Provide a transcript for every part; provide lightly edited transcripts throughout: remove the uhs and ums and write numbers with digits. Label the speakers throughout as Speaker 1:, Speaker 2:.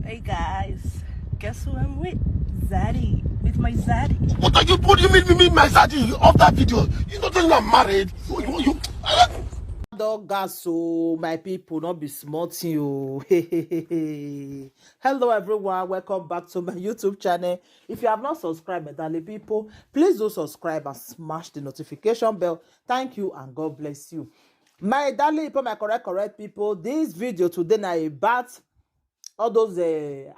Speaker 1: Hey guys, guess who I'm with? Zaddy, with my Zaddy.
Speaker 2: What do you mean my Zaddy of that video? You don't think I'm married? You
Speaker 3: Dog gas, so my people not be smart you. Hello everyone, welcome back to my YouTube channel. If you have not subscribed, my darling people, please do subscribe and smash the notification bell. Thank you and God bless you. My darling people, my correct people, this video today na about all those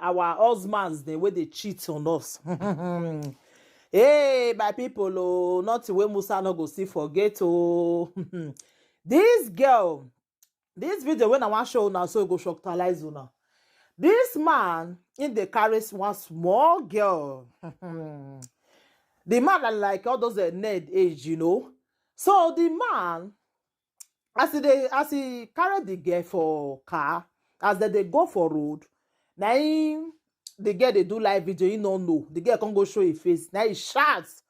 Speaker 3: our husbands the way they cheat on us. Hey my people, oh, not the way Musa no go see forget oh. This girl, this video when I want show now, so it go shocktalize una. This man in the carries one small girl. The man are like all those Ned age, you know. So the man, as he carry the girl for car, as they go for road, now the girl they do live video, you don't know. The girl can't go show his face. Now he shouts.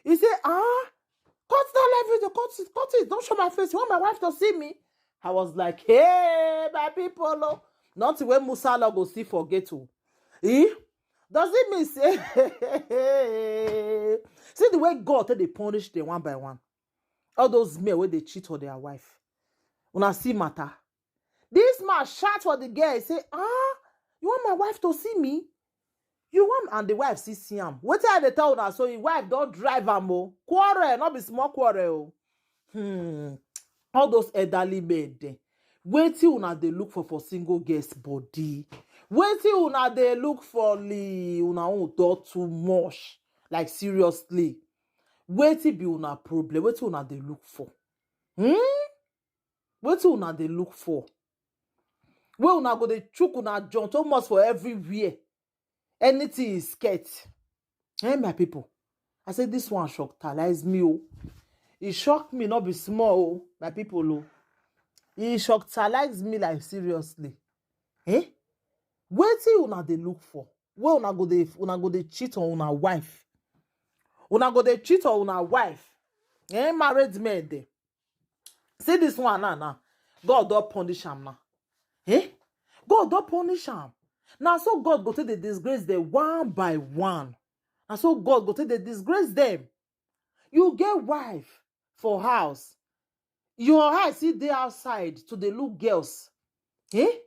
Speaker 3: He say, cut that live video, cut it, don't show my face. You want my wife to see me? I was like, hey, my people, oh. Not when Musa go see forget to. Does it mean say see the way God they punish them one by one? All those men where they cheat on their wife. When I see matter. This man shout for the girl, say, you want my wife to see me? You want, and the wife see him. What are they tell her? So his wife don't drive him, oh. Quarrel, not be small quarrel. All those elderly men, wait till una they look for single guest body. Wait till una they look for una own do too much. Like seriously. Wait till be una problem. Wait till una they look for. Wait till una they look for. Where una go they chook una jaunt almost for everywhere. Anything is scared. Hey, my people. I said this one shocktalize me. Oh. It shocked me, not be small, oh, my people. Oh. It shocktalize me like seriously. Eh? Wait till una they look for. Where una go they cheat on una wife. Una go they cheat on una wife. Eh, married men there. See this one now. God don't punish him now. Eh? God don't punish him. Now so God go take the disgrace them one by one. And so God go take the disgrace them. You get wife for house. Your eyes see they outside to the look girls. Eh?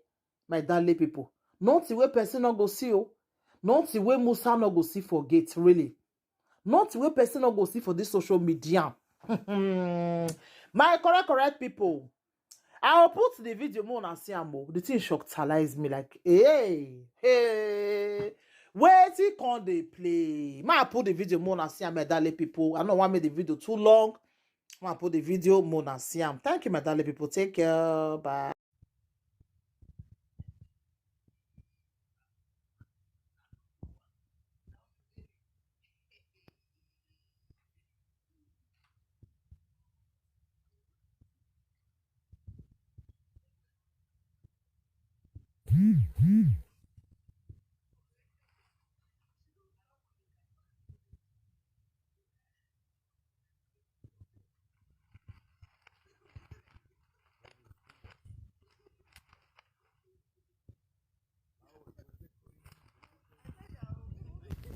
Speaker 3: My darling people. Not the way person not go see you. Not the way Musa not go see forget, really. Not the way person not go see for this social media. My correct people. I'll put the video more and see more. The thing shocktalize me like, hey. Where it can they play? I put the video more and see my darling people. I don't want to make the video too long. I put the video more and see. Thank you, my darling people. Take care. Bye.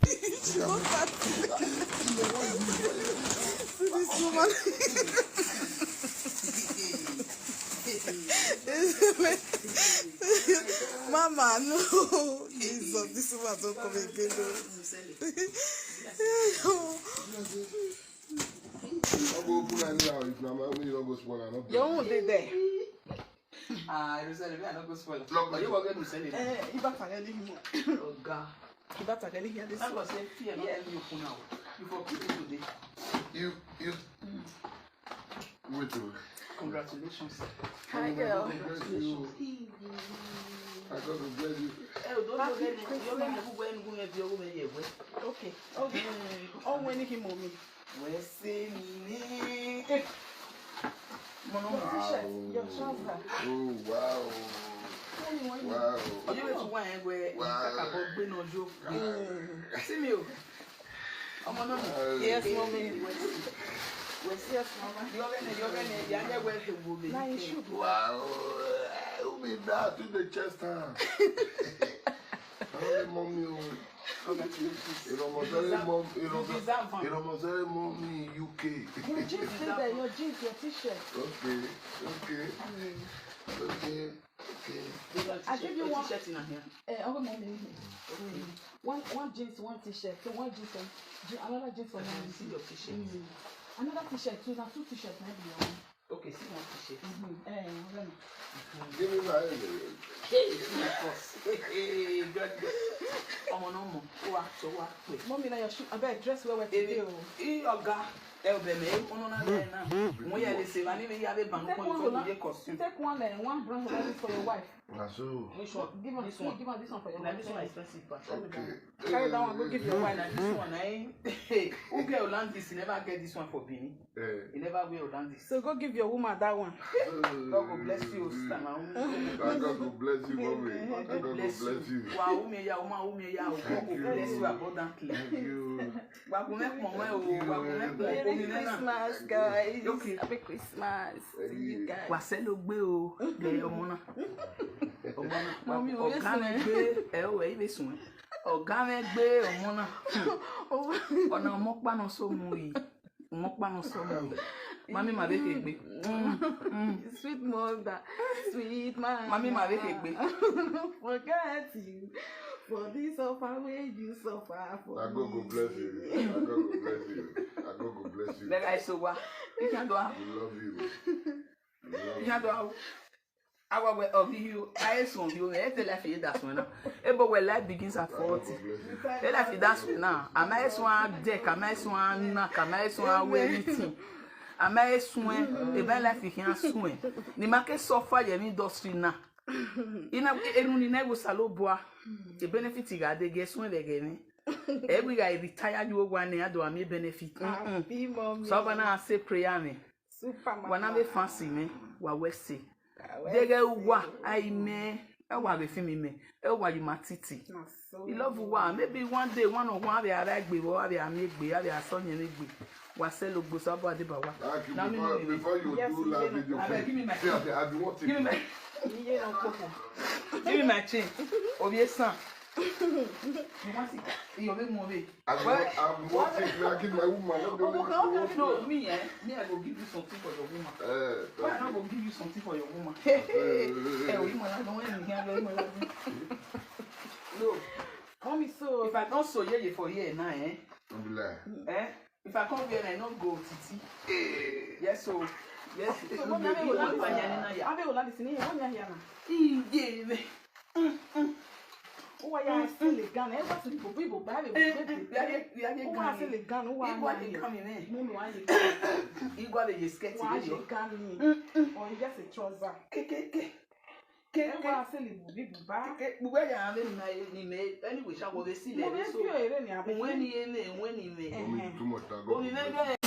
Speaker 1: This woman. Mama, no. Jesus, this woman don't come again. You won't be there.
Speaker 4: You said it, I don't go spoil. But you were going to sell it.
Speaker 1: You better get him.
Speaker 4: Oh, God.
Speaker 1: You better get him.
Speaker 4: I was saying, fear, yeah, you put now. You for people today.
Speaker 2: you wait to
Speaker 4: Congratulations.
Speaker 1: Hi, girl.
Speaker 4: Congratulations.
Speaker 2: I got to bless you.
Speaker 1: Okay. Okay. Oh, when he mommy.
Speaker 4: We're seeing
Speaker 1: Your trouser.
Speaker 2: Oh wow. Wow.
Speaker 4: you went to one where you about bring on joke. See me.
Speaker 1: Yes, mommy.
Speaker 4: Yes, mama. You're going to
Speaker 2: Wow. Who be that in the chest hand? UK.
Speaker 3: Your jeans stay there, your jeans, your t-shirt.
Speaker 2: Okay.
Speaker 3: I give you one
Speaker 4: t-shirt in here.
Speaker 3: One jeans, one t-shirt. So one jeans and another jeans for one.
Speaker 4: See your t-shirt.
Speaker 3: Another t-shirt too. Now 2 t-shirts maybe.
Speaker 4: Okay, see one t-shirt.
Speaker 2: Give me my
Speaker 4: Hey, of course. Hey, good. No more.
Speaker 3: Mommy, now your shoe. I bet dress well today.
Speaker 4: Oga,
Speaker 3: Take one brown for your wife.
Speaker 2: So,
Speaker 4: which one?
Speaker 3: Give her this one for your wife.
Speaker 4: This one is expensive, but
Speaker 2: okay.
Speaker 3: Carry that one, go give your wife.
Speaker 4: This one, who get Olandis, he never get this one for Bini. He never wear Olandis.
Speaker 3: So go give your woman that one.
Speaker 4: God will bless you,
Speaker 2: God will bless you, mommy. God will bless you.
Speaker 4: Wow, God will bless you abundantly.
Speaker 2: Thank you.
Speaker 3: Merry Christmas, guys.
Speaker 4: Okay.
Speaker 3: Happy Christmas to you guys. Mommy,
Speaker 4: Mami ma beke gbe.
Speaker 3: Sweet mother, sweet man.
Speaker 4: Mami ma beke gbe.
Speaker 3: Forget you for this suffer where you suffer for.
Speaker 2: God will bless you. God will bless you.
Speaker 4: Like I so wa. You can do it.
Speaker 2: We love you.
Speaker 4: You can do it. I will of you. I saw you. I tell you that's when now. But when life begins at 40, tell you that's when now. Am I swan deck? Am I swan knock? Am I swan anything? Am I swan? The bad life you can swim. The market suffer your industry now. In never salo bois. The benefit you got they get swim again. Every guy retired you one year do a me benefit. So when I say prayer me, when I be fancy me, what we say. Dege wa aime ewa be fi mi me ewa you matiti you love wa maybe one day one on one be ara gbe wo be ami gbe abi aso yen gbe wa se lo gbo so abo ade ba wa
Speaker 2: now before you do live video
Speaker 4: give me my
Speaker 2: see I do want
Speaker 4: give me my chain obi san you want it you be mo be
Speaker 2: I'm watching I give my woman
Speaker 4: no me I go give you something for your woman why I not go give you something for your woman no
Speaker 3: Mommy, so
Speaker 4: if I don't so here for here now
Speaker 2: don't be like
Speaker 4: if I come here and I not go titi yes so yes
Speaker 3: so mommy I will land this in here one here now who are you still the gun? Everyone to people buy it. We are still the gun. Who are you coming in?
Speaker 4: You got a sketch.
Speaker 3: Why you gun me? Or you just a trouser? Everyone still the people buy.
Speaker 4: Where you are anyway, shall we see?
Speaker 3: When he
Speaker 4: too much.